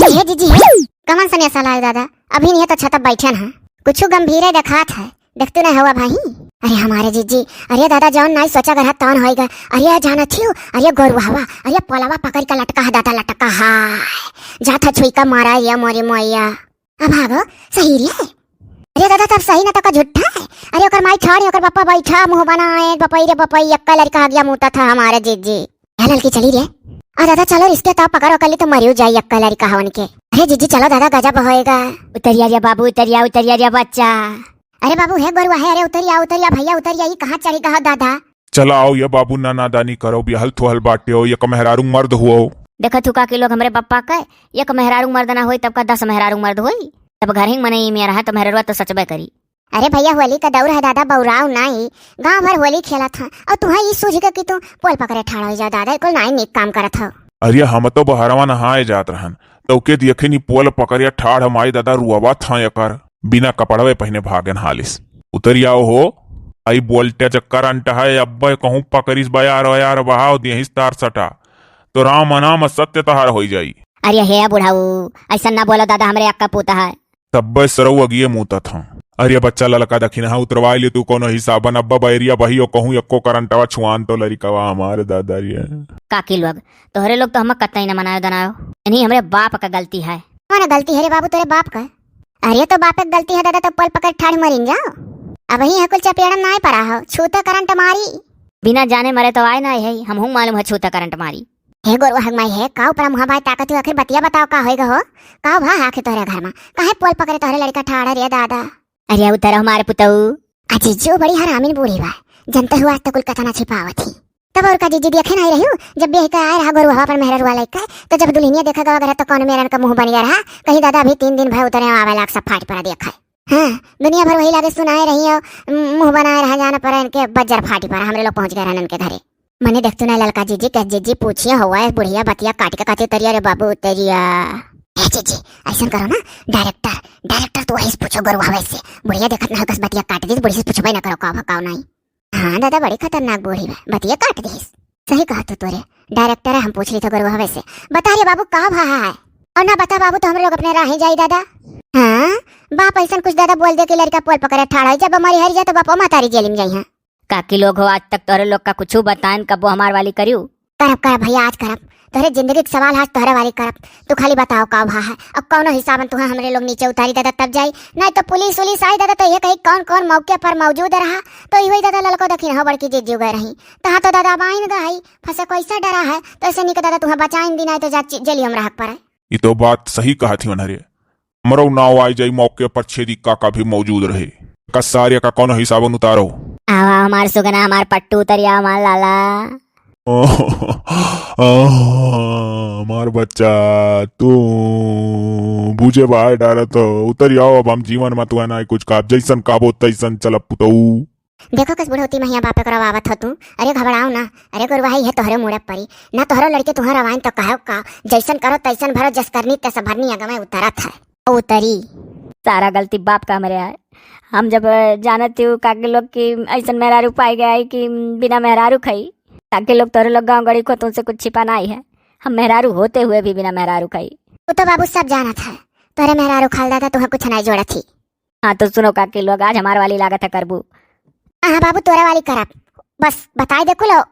हे जीजी कमन सने सलाह दादा अभी नहीं है तो छत पर बैठे हैं कुछ गंभीर दिखात है देखते नहीं हुआ भाई। अरे हमारे जीजी अरे दादा जौन नहीं सोचा घर तौन होएगा। अरे जाना थियो अरे गोरुआ अरे पलावा पकड़ का लटका है दादा लटका हाय जाता छुई का मारा या मोरी मोया अब भागो सही रे। अरे दादा तब सही ना तो का झूठा है। अरे ओकर माई छोड़ ओकर पापा बैठा मुंह बनाए बपई रे बपई अक्का लड़का आ गया मुंता था हमारे जीजी लड़की चली रे। आ दादा चलो इसके तो पकड़ो कल तो मरियो जाई अक्का लड़का हवन के। अरे जीजी चलो दादा गजब होएगा। उतरिया रे बाबू उतरिया रे बच्चा। अरे बाबू है गोरुआ है। अरे उतरिया भैया उतरिया ये कहाँ चढ़ी कहा दादा। चला आओ ये बाबू ना नादानी करो बिहल थोहल बाटे हो ये मेहरारू मर्द हुआ। देखो थुका के लोग हमारे पप्पा का एक मेहरारू मर्द ना होई तब का 10 मेहरारू मर्द होई तब घर ही मने में रहा तो मेहरारू तो सचबे करी। अरे भैया होली का दौर है दादा बौराव नहीं गांव भर होली खेला था और तुम्हें ये सूझ के कि तू पोल पकड़े ठाड़ा हो जा दादा कोई नहीं नीक काम करत हो। अरे हम तो बहरवा नहाए जात रहन तो के देखे नी पोल पकड़िया ठाड़ हमारी दादा रुआवा था यकर बिना कपड़वे पहने भागन हालिस। उतरियाओ हो आई बोलते चक्कर अंट है अब्बे कहूँ पकड़िस बयार यार बहाव दिहिस तार सटा तो राम अनाम सत्य तहार हो जाई। अरे हे बुढ़ाऊ ऐसा ना बोलो दादा हमरे अक्का पोता है तब सरऊ अगिए मुता था। अरे बच्चा ललका दखिन हा उतरवाई ले तू कोनो हिसाबन अब्बा बैरिया बही कहूँ एको करंटवा छुआन तो लड़िकवा हमारे दादा रे काकी लोग तोहरे लोग तो हम कतई न मनायो दनायो नहीं हमरे बाप का गलती है। कौन गलती है रे बाबू तेरे बाप का। अरे तो बाप की गलती है दादा तो पल पकड़ ठाड़ मरिन जाओ अब ही है कुल चपेड़ा ना पड़ा हो छूता करंट मारी बिना जाने मरे तो आए ना है हम हूँ मालूम है छूता करंट मारी। हे गोरवा हग माई है काऊ पर मुहा भाई ताकत आखिर बतिया बताओ का होएगा हो काऊ भा आखे तोहरे घर में काहे पोल पकड़े तोहरे लड़का ठाड़ा रे दादा। अरे उतर हमारे पुतऊ अजी जो बड़ी हरामीन बूढ़ी बा जनते हुआ तो कुल कथा ना छिपावत थी तब और का जीजी देखे नहीं रही जब भी का आए रहा गोरुआ पर मेहर वाला का तो जब दुल्हनिया देखा अगर तो कौन मेरा का मुंह बन गया रहा कहीं दादा अभी 3 दिन भर उतरे आवे लाख सब फाट पड़ा देखा हाँ दुनिया भर वही लागे सुनाए रही हो मुंह बनाए रहा जाना पर इनके बज्जर फाटी पड़ा हमरे लोग पहुंच गए रहन उनके घरे। मैंने देखते ना ललका जीजी कह जीजी पूछिए हुआ है बुढ़िया बतिया काट के काटे उतरिया रे बाबू उतरिया। जीजी ऐसा करो ना डायरेक्टर तो वही पूछो गोरुआ वैसे बुढ़िया देखत ना कस बतिया काट दी बुढ़ी से पूछबे ना करो का नहीं। हाँ दादा बड़ी खतरनाक बूढ़ी है बतिया काट दी सही कहा तो तोरे डायरेक्टर है हम पूछ रही थे गोरुआ वैसे बता रे बाबू का भा है और ना बता बाबू तो हम लोग अपने राह जाई दादा। हाँ बाप ऐसा कुछ दादा बोल दे कि लड़का पोल पकड़े ठाड़ा जब हमारी हर जाए तो बापा मातारी जेल में जाई है। काकी लोग हो आज तक तोहरे लोग का कुछ बताएं कब वो हमार वाली करियो करब भैया आज करब तोहरे जिंदगी के सवाल आज तोहरे वाली करब तू खाली बताओ का भा है अब कौन हिसाब तुहे हमरे लोग नीचे उतारी दादा तब जाई नहीं तो पुलिस उलिस आई दादा तो ये कहीं कौन कौन मौके पर मौजूद रहा तो यही दादा ललको दखिन हो बड़की जीजू गए रही तहा तो दादा बाइन गई फंसे कैसा डरा है तो ऐसे नहीं कि दादा तुम्हें बचाइन दिन आए तो जा जेली हम रह पर। ये तो बात सही कहा थी अनहरे मरो नाव आई जाई मौके पर छेदी काका भी मौजूद रहे का सारे का कौन हिसाबन उतारो आवा हमार सुगना हमार पट्टू उतरिया हमार लाला हमार बच्चा तू बूझे बाहर डाला तो उतर आओ अब हम जीवन में तू ना कुछ का जैसन काबो तैसन चल पुतऊ। देखो कस बुढ़ौती महिया बापे करा आवत हो तू अरे घबराओ ना अरे गुरवाही है तोहरे मुड़े परी ना तोहरो लड़के तुम्हारा वाइन तो कहो का जैसन करो तैसन भरो जस करनी तैसा भरनी अगमे उतरत है उतरी सारा गलती बाप का हमारे है। हम जब जानती हूँ काके लोग की ऐसा मेहरारू पाई गया कि बिना मेहरारू खाई काके लोग तोरे लोग गाँव गड़ी को तुमसे कुछ छिपाना ही है हम मेहरारू होते हुए भी बिना मेहरारू खाई। वो तो बाबू सब जाना था तोरे मेहरारू खाल दादा तुम्हें कुछ नहीं जोड़ा थी। हाँ तो सुनो काके लोग आज हमारे वाली लागत है करबू। हाँ बाबू तोरा वाली करब बस बताए देखो लो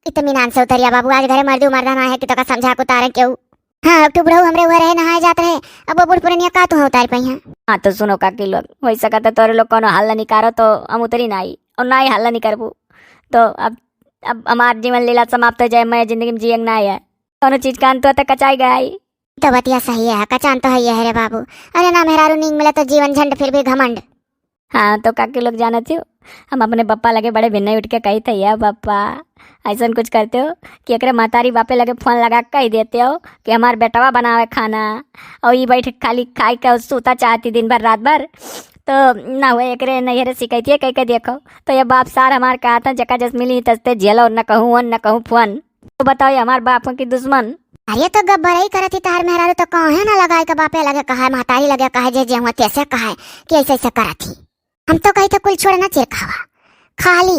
इत्मीनान से उतरिया बाबू आज घरे मर्दी मर्दा ना है कि तो का समझा को उतारे क्यों। हाँ अब टुबड़ो हमरे हुए रहे नहाए जाते रहे अब वो बुढ़ पुरनिया का तू उतार पाई है। हाँ तो सुनो काकी लोग हो सका तो तोरे लोग कोनो हल्ला नहीं करो तो हम उतरी ना आई और ना ही हल्ला नहीं करबू तो अब हमार जीवन लीला समाप्त हो जाए मैं जिंदगी में जियंग ना है कोनो चीज का अंत तक कचाई गई तो बतिया सही है कचान तो है रे बाबू अरे ना मेहरारू नींद मिला तो जीवन झंड फिर भी घमंड। हाँ तो काकी लोग जाना थी हम अपने पप्पा लगे बड़े भिन्न उठ के कही थे या पप्पा ऐसा कुछ करते हो कि अकरे मातारी बापे लगे फोन लगा कह देते हो कि हमार बेटवा बनावे खाना और ये बैठ खाली खाई के सूता चाहती दिन भर रात भर तो ना हुए एकरे नैहरे सिखाती है कह के देखो तो ये बाप सार हमार कहा था जका जस मिली तस्ते झेलो न कहूँ न कहूँ फोन तो बताओ हमार बापों की दुश्मन। अरे तो गब्बर ही करती तार मेहरारू तो कहे ना लगाए का बापे लगे कहा मातारी लगे कहा जे हुआ कैसे कहा कि ऐसे ऐसे करा थी हम तो कही तो कुल छोड़ ना चिर खावा खाली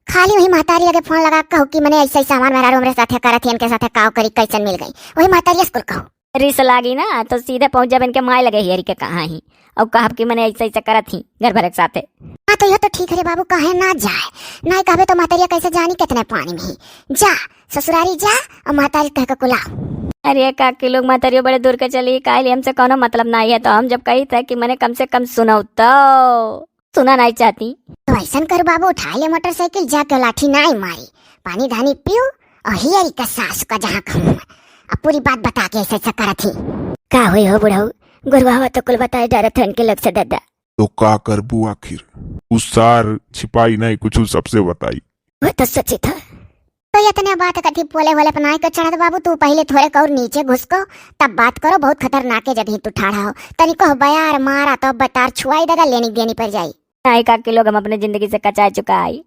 वही मातारी लगे फोन लगा कहू कि मैंने ऐसे ऐसे हमार मेहरारू हमरे साथे करा थी इनके साथे काव करी कैसन मिल गई वही मातारी स्कूल कहू रिस लागी ना तो सीधे पहुंच जाब इनके माय लगे हियरी के कहाँ ही और कहब कि मैंने ऐसे ऐसे करत ही घर भर के साथे। हाँ तो यह तो ठीक है रे बाबू, काहे ना जाए, नहीं कहबे तो महतारिया कैसे जानी कितने पानी में ही। जा ससुरारी जा और महतारी कह के कुला। अरे काकी लोग मतरियो बड़े दूर के चली काहे हमसे कोनो मतलब नहीं है, तो हम जब कही था कि मैंने कम से कम सुनो तो सुना नहीं चाहती। तो ऐसा कर बाबू, उठा ले मोटरसाइकिल, जाके लाठी नहीं मारी, पानी धानी पियो और हियरी का सास का जहाँ कहूँ अब पूरी बात बता के ऐसे ऐसा करत ही। का हुई हो बुढ़ऊ, गुरबावा तो कुल बताए डरत है इनके लग से दादा। तो का करबू आखिर, उस सार छिपाई नहीं कुछ सबसे बताई। वो तो सच्ची था। तो इतने बात कथी पोले वाले अपनाए के चढ़त बाबू, तू पहले थोड़े और नीचे घुस को तब बात करो, बहुत खतरनाक है जगह तू ठाड़ा हो, तनिको बयार मारा तो बतार छुआई दादा लेनी देनी पड़ जाई। नहीं काकी लोग हम अपने जिंदगी से कचा चुका आई,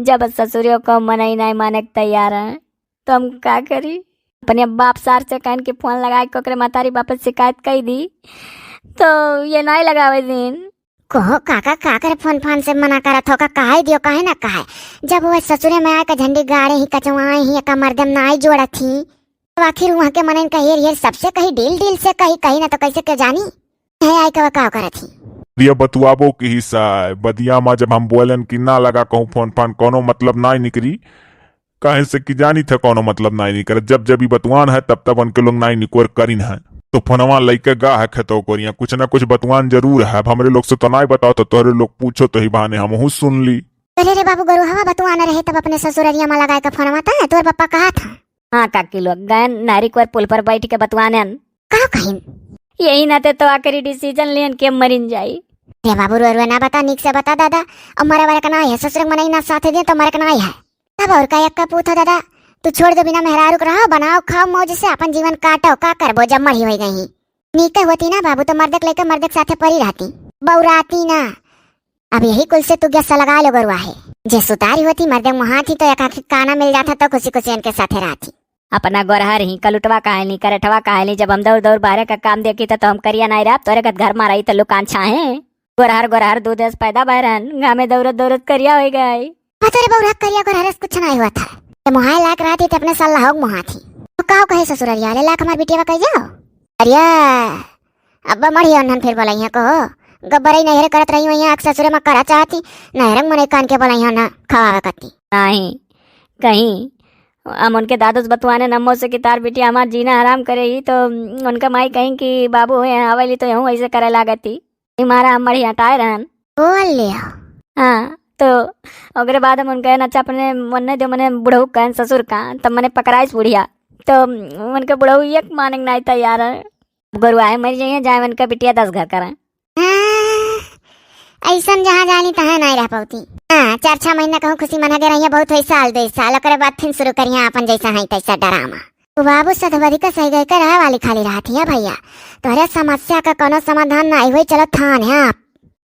जब ससुरियों को मना ही नहीं माने तैयार है तो हम क्या करी। अपने बाप सार से कहन के फोन लगा के ओकरे मातारी बाप शिकायत कर दी तो ये नहीं लगावे दिन। कहो काका काकर फोन फोन से मना करत हो, काहे दियो काहे ना काहे, जब वो ससुरे में आए का झंडी गाड़े ही कचवाए ही का मर्दम नाई जोड़ा थी, तो आखिर वहाँ के मनन का हेर सबसे कही डील डील से कही ना तो कैसे के जानी है आई का का करत थी। ये बतुआबो की हिस्सा है बदिया माँ, जब हम बोलन कि ना लगा कहूँ फोन फान कोनो मतलब ना निकरी, कहे से कि जानी थे कोनो मतलब ना निकर, जब जब बतुआन है तब तब उनके लोग नाई निकोर करीन है, तो फोनवा लइके गा है खेतो कोरिया कुछ ना कुछ बतुआन जरूर है। हमरे लोग से तो नहीं बताओ तो तोहरे लोग पूछो तो ही बहाने हम सुन ली। अरे रे बाबू गरु हवा बतुआना रहे तब अपने ससुररिया में लगाए का फोन आता है, तोर पापा कहा था। हाँ काकी लोग गए नारिक पुल पर बैठ के बतवाने कहा कहीं यही नाते तो आखिरी डिसीजन लेन के मरिन जाई। रे बाबू रो ना बता, निक से बता दादा, अब मरे वाले का ना है ससुर मनाई ना साथ दे तो मरे का ना है तब और का एक का पूछो दादा, तू छोड़ दो बिना मेहरारू रहो, बनाओ खाओ मौज से अपन जीवन काटो, का करबो जब मरी हो गई नीक होती ना बाबू तो मर्दक लेकर मर्दक साथे परी रहती बौराती ना। अब यही कुल से तू गैसा लगा लो गरुआ है, जे सुतारी होती मर्दक वहां थी तो एक आखिर काना मिल जाता तो खुशी खुशी इनके साथे रहती। अपना गोरहर ही कलुटवा कहानी करठवा कहानी, जब हम दौड़ दौड़ बाहर का काम देखी तो हम करिया नहीं रहा, तोरे घर में रही तो लुकान छाए गोरहर गोरहर दूध पैदा बहरन गाँव में दौड़त दौड़त करिया हो गई। तोरे बौरा करिया गोरहर कुछ नहीं हुआ था, मुहाय लाख रहती तो अपने सल्लाह हो मुहा थी तो काहो कहे ससुररिया ले लाख हमार बिटिया कह जाओ। अरे अब्बा मढ़ी अनहन फिर बोलाई कहो गब्बरई नहरे करत रही हुई है ससुरे में करा चाहती नहरंग मने कान के बोलाई ना खवावे कती नहीं कहीं हम उनके दादोस बतवाने नमो से कि तार बेटी हमार जीना आराम करे ही तो उनका माई कहीं कि बाबू हवेली तो यूँ ऐसे करे लागती हमारा हम मढ़ी हटाए रहन बोल ले। हाँ तो अगरे बाद हम उनका नचा अपने मन दो मने बुढ़ऊ कहन ससुर का तब मैंने पकड़ाइस बुढ़िया तो उनके बुढ़ऊ एक माने नहीं तैयार है, गुरुआए मर जाइए जाए उनका बिटिया 10 घर करें। ऐसा जहाँ जानी तहाँ नहीं रह पाती। हाँ 4-6 महीना कहूँ खुशी मना के रही बहुत हुई साल 2 साल ओकरे बाद फिर शुरू करिए अपन जैसा है तैसा डरामा। तो बाबू सदवरी का सही गई कर वाली खाली रहा थी भैया, तोहरे समस्या का कोनो समाधान नहीं हुई चलो थान है आप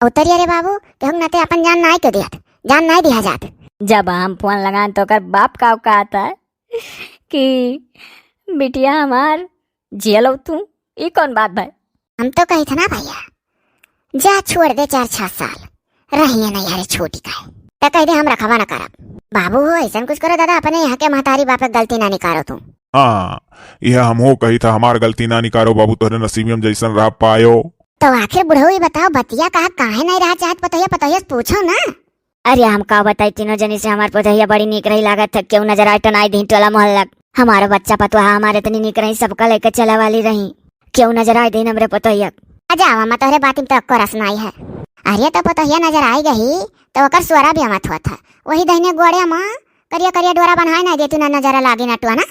उतरिए रे बाबू कहूँ न ते अपन जान नहीं क्यों दिया जान नहीं दिया जात। जब हम फोन लगान तो कर बाप का आता है कि बिटिया हमार जियलो तू ये कौन बात भाई। हम तो कही था ना भैया जा छोड़ दे 4-6 साल रही नहीं यारे छोटी का तो कह दे हम रखवा न करब। बाबू हो ऐसा कुछ करो दादा अपने यहाँ के महतारी बाप गलती ना निकालो तुम। हाँ यह हम हो कही था हमार गलती ना निकारो बाबू, तोरे नसीब में जैसन रह पायो। तो आखिर बुढ़ऊ ही बताओ बतिया कहा काहे नहीं रहा चाहत पतोहिया पतोहिया पूछो ना। अरे हम का बताई तीनों जनी से हमार पतोहिया बड़ी निक रही लागत है, क्यों नजर आए तो नहीं दी टोला मोहल्ला हमारा बच्चा पतोहा हमारे इतनी निक रही सबका लेकर चला वाली रही, क्यों नजर आए दिन हमरे पतोहिया। अजा मैं तोहरे बात में तो रसनाई है। अरे तो पतोहिया नजर आई गई तो ओकर स्वरा भी अमत हुआ था वही दहीने गोड़े माँ करिया करिया डोरा बनाए ना देती ना नजरा लागी ना टुआ ना।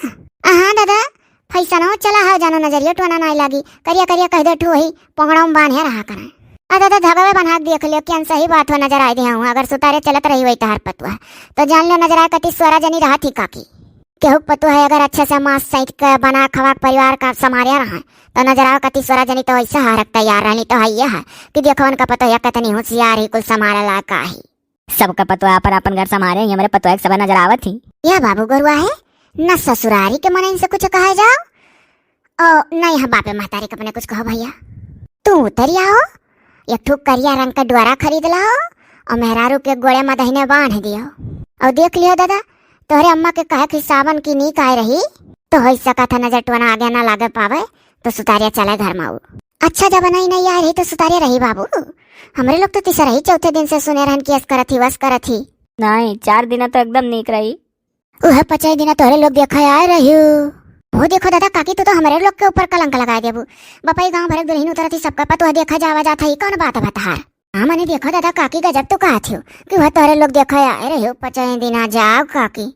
हाँ दादा फैसा ना चला हो जानो नजरिया टुआ नहीं लागी करिया करिया कह दे ठू वही पकड़ा में बांधे रहा करें। दादा धगवे बना देख लियो क्या सही बात हो नजर आई हूँ, अगर सुतारे चलत रही हुई तहार पतुआ तो जान लो नजर आए कति स्वरा जनी रहा थी काकी केहू पतु है अगर अच्छे से मांस सहित का बना खवा परिवार का समारिया रहा तो नजर आओ कति स्वरा जनी तो ऐसा हारक तैयार रहनी तो है है कि देखो उनका पतो या कतनी होशियार ही कुल समारा ला का ही सबका पतोहा पर अपन घर समारे हमारे पतोहा सब नजर आवत थी। यह बाबू गरुआ है न ससुरारी के मन इनसे कुछ कहा जाओ ओ नहीं हम बापे महतारी के अपने कुछ कहो भैया तू उतर आओ एक ठुक करिया रंग का डोरा खरीद लाओ और मेहरारू के गोड़े में दहीने बांध दियो और देख लियो दादा तोहरे अम्मा के कहे कि सावन की नीक आए रही तो हो सका था नजर टोना आगे ना लागे पावे तो सुतारिया चला घर में। अच्छा जब नहीं आ रही तो सुतारिया रही बाबू। हमरे लोग तो तीसरा ही चौथे दिन से सुने रहन कि ऐस करत ही वस करत ही। नहीं 4 दिन तो एकदम नीक रही। वह 5 दिन तोरे लोग देखा आ रही हो। वो देखो दादा काकी तो हमारे लोग के ऊपर कलंक लगा देबू। बपाई गांव भर दुल्हन उतरत ही सबका पतो देखा जावा जाता ही कौन बात बता। हाँ मैंने देखो दादा काकी गजब तो कहा थी कि वह तोरे लोग देखा आ रहे हो 5 दिन आ जाओ काकी।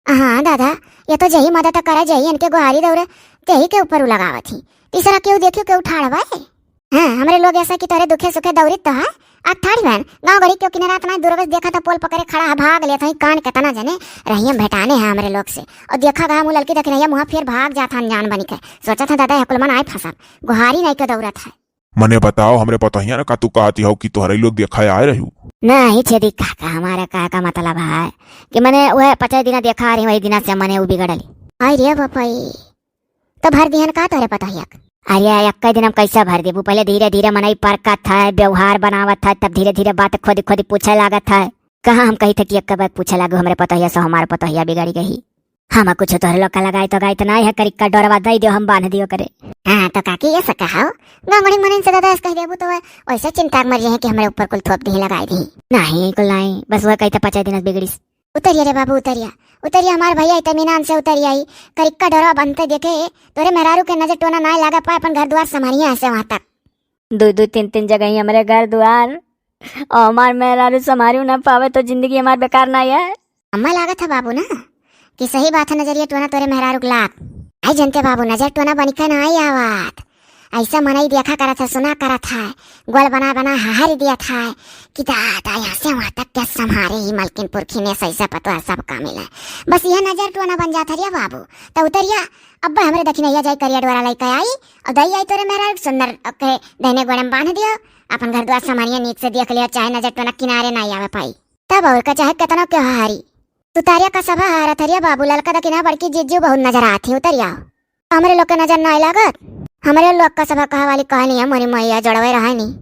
हाँ दादा ये तो जही मदद करे जही इनके गुहारी दौरे तेही के ऊपर लगावा थी। तीसरा क्यों देखियो क्यों ठाड़वा है। हाँ हमारे लोग ऐसा कि तोरे दुखे सुखे दौरित तो है आज थाड़ी बहन गाँव गड़ी क्यों किनारा इतना दूरवस देखा था पोल पकड़े खड़ा है भाग लेता ही कान के तना जने रहियम भेटाने हैं हमारे लोग से और देखा गा मुँह लड़की देख रही मुँह फिर भाग जाता अनजान बनी के। सोचा था दादा हकुलमन आए फंसा गुहारी नहीं के दौरत है। मने बताओ हमरे पतहिया ना का तू कहती हो कि तोहरे लोग देखा आए रही। नहीं छेदी काका हमारा का मतलब है कि मैंने वह 5 दिन देखा रही वही दिन से मैंने वो बिगड़ली। आई रे बपाई तो भर दिहन का तोरे पतहिया। अरे एक दिन हम कैसा भर देबू पहले धीरे धीरे मनाई परकत था व्यवहार बनावत था तब धीरे धीरे बात खोद खोद पूछे लागत था। कहाँ हम कही थे कि एक बार पूछे लागू हमारे पतहिया से हमारे पतहिया बिगड़ गई। हम कुछ तोहरे लोग का लगाए तो नहीं है करी का डरवा दई दियो हम बांध दियो करे। हाँ तो काकी ये सका हो गांगड़ी मन से दादा कह देबू तो वैसे चिंता मर रही है कि हमारे ऊपर कुल थोप दी लगाई दी। नहीं कुल नहीं बस वह कहते 5 दिन बिगड़ी। उतरिया रे बाबू उतरिया उतरिया हमारे भैया इतमीनान से उतरिया आई करिक्का डरवा बनते देखे तोरे मेहरारू के नजर टोना ना लगा पाए अपन घर द्वार संभालिए ऐसे वहां तक 2 3 जगह ही हमारे घर द्वार और हमार मेहरारू संभारू ना पावे तो जिंदगी हमार बेकार ना है। अम्मा लागत है बाबू ना कि सही बात है नजरिया टोना तोरे मेहरारू लाग आई जनते बाबू नजर टोना बनिका ना आई आवत ऐसा मनाई देखा करा था सुना करा था गोल बना बना हार दिया था कि दादा यहाँ से वहां तक क्या संभारे ही मलकिनपुर खीने सही पतो सब काम मिला बस यह नजर टोना बन जाता रिया बाबू तो उतरिया अब हमारे दक्षिणैया जाई करिया डोरा लेकर आई और दई आई तोरे मेरा सुंदर के दहने गोड़े में बांध दिया अपन घर द्वार संभालिया नीक से देख लिया चाहे नजर टोना किनारे ना आवे पाई तब और का चाहे कितना क्यों हारी तुतारिया का सभा हारा थरिया बाबू ललका दक्षिणा बड़की जीजू बहुत नजर आती उतरिया हमारे लोग के नजर ना लागत। हमारे लोग का सभा कहा वाली कहानी है मोरी मैया जड़वे रहा नहीं।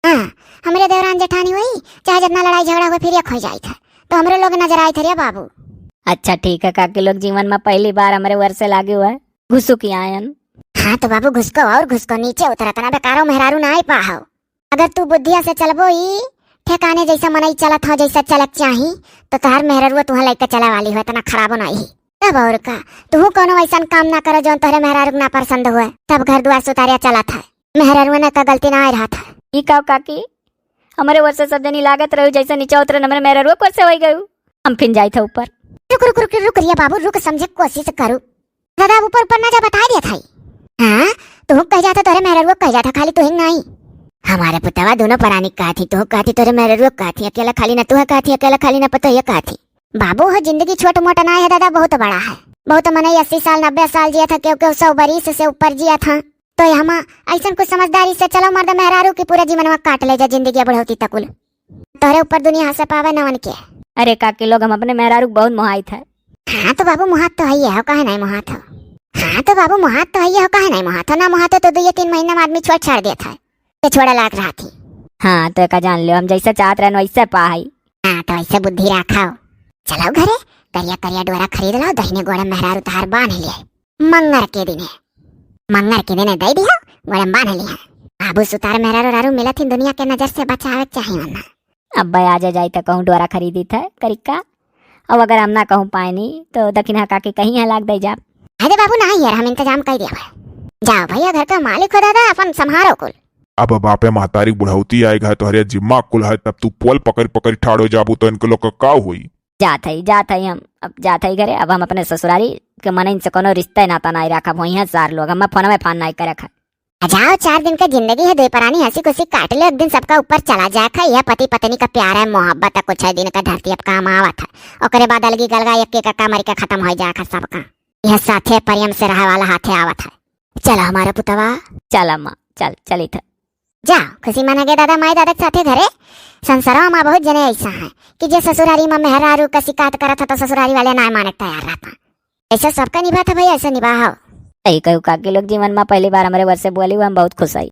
हाँ हमारे देवरान जेठानी हुई चाहे जितना लड़ाई झगड़ा हुआ फिर एक हो जाई था तो हमारे लोग नजर आए थे रे बाबू। अच्छा ठीक है काकी लोग जीवन में पहली बार हमारे वर्ष से लागे हुआ है घुसू की आयन। हाँ तो बाबू घुसको और घुसको नीचे उतरतना बेकारो मेहरारू ना आई पाहो अगर तू बुद्धिया से चलबो ही ठेकाने जैसा मनई चलत हो जैसा चलत चाही तो तोहर मेहरारू तुम्हें लेकर चला वाली हो इतना खराब नहीं तब और का तू कोनो ऐसा काम ना करो जो तोहरे मेहरारू ना पसंद हुए तब घर द्वार सुतारिया चला था मेहरारू ने का गलती ना आ रहा था। ई का काकी हमारे वर्ष से सब जनी लागत रहो जैसे नीचे उतरे हमारे मेरा रुक वर्ष हो गई हम फिर जाए थे ऊपर। रुक रुक रुक रुक रिया बाबू रुक समझे कोशिश करूँ दादा ऊपर ऊपर ना जा बता दिया था। हाँ तू कह जाता तोरे मेहरारू कह जाता खाली तू ही नहीं हमारे पुतवा दोनों परानी कहा थी तू कहती तोरे मेहरारू कहा थी अकेला खाली ना तू कहा थी अकेला खाली ना पता ये कहा थी। बाबू हो जिंदगी छोटा मोटा ना है दादा बहुत बड़ा है बहुत मने 80 साल 90 साल जिया था क्योंकि 100 बरिस से ऊपर जिया था तो हम ऐसा कुछ समझदारी से चलो मर्द मेहरारू की पूरा जीवन में काट ले जा जिंदगी बढ़ोती तकुल तोरे ऊपर दुनिया हंसे पावे न के। अरे काकी लोग हम अपने मेहरारू बहुत मोहाई था। हाँ तो बाबू मुहात तो है हो कहे नहीं मुहात हो। हाँ तो बाबू मुहात तो है हो कहे नहीं मुहात हो ना मुहात हो तो 2-3 महीने में आदमी छोड़ छाड़ दिया था ये छोड़ा लाग रहा थी। हाँ तो का जान लो हम जैसा चाहत रहे वैसे पाई। हाँ तो ऐसे बुद्धि रखाओ चलो घरे करिया करिया डोरा खरीद लो दहीने गोड़े मेहरारू तहार बांध लिए मंगर के दिने दे दिया गोड़े बांध लिया बाबू सुतार मेहरारू रारू मिला थी दुनिया के नजर से बचावे चाहिए वरना अब भाई आज जाए तो कहूँ डोरा खरीदी था करिका अब अगर हम ना कहूँ पाए नहीं तो दक्षिणा काके कहीं है लाग दे जा। अरे बाबू ना यार हम इंतजाम कर दिया जाओ भैया घर का मालिक हो दादा अपन संभारो कुल। अब बापे महतारी बुढ़ौती आएगा तोहरे जिम्मा कुल है तब तू पोल पकड़ पकड़ ठाड़ो जाबू तो इनके लोग का हुई जात है हम अब जात है घरे अब हम अपने ससुरारी के मन इनसे कोनो रिश्ता नाता नहीं रखा वही है 4 लोग हम फोन में फान नहीं कर रखा। जाओ 4 दिन का जिंदगी है दो परानी हंसी खुशी काट ले एक दिन सबका ऊपर चला जाए यह पति पत्नी का प्यार है मोहब्बत है कुछ दिन का धरती अब काम आवत है और बाद अलगी गलगा एक का मरी का खत्म हो जाए सबका यह साथे परियम से रहा वाला हाथे आवत है। चलो हमारे पुतवा चल अम्मा चल चली था जाओ खुशी मनागे दादा माई दादा के साथे घरे संसारों में बहुत जने ऐसा है कि जो ससुरारी में मेहरारू का शिकायत करा था तो ससुरारी वाले ना माने तैयार रहता ऐसा सबका निभा था भाई ऐसा निभा हो। यही कहूँ काकी लोग जीवन में पहली बार हमारे वर्ष से बोली हम बहुत खुश आई।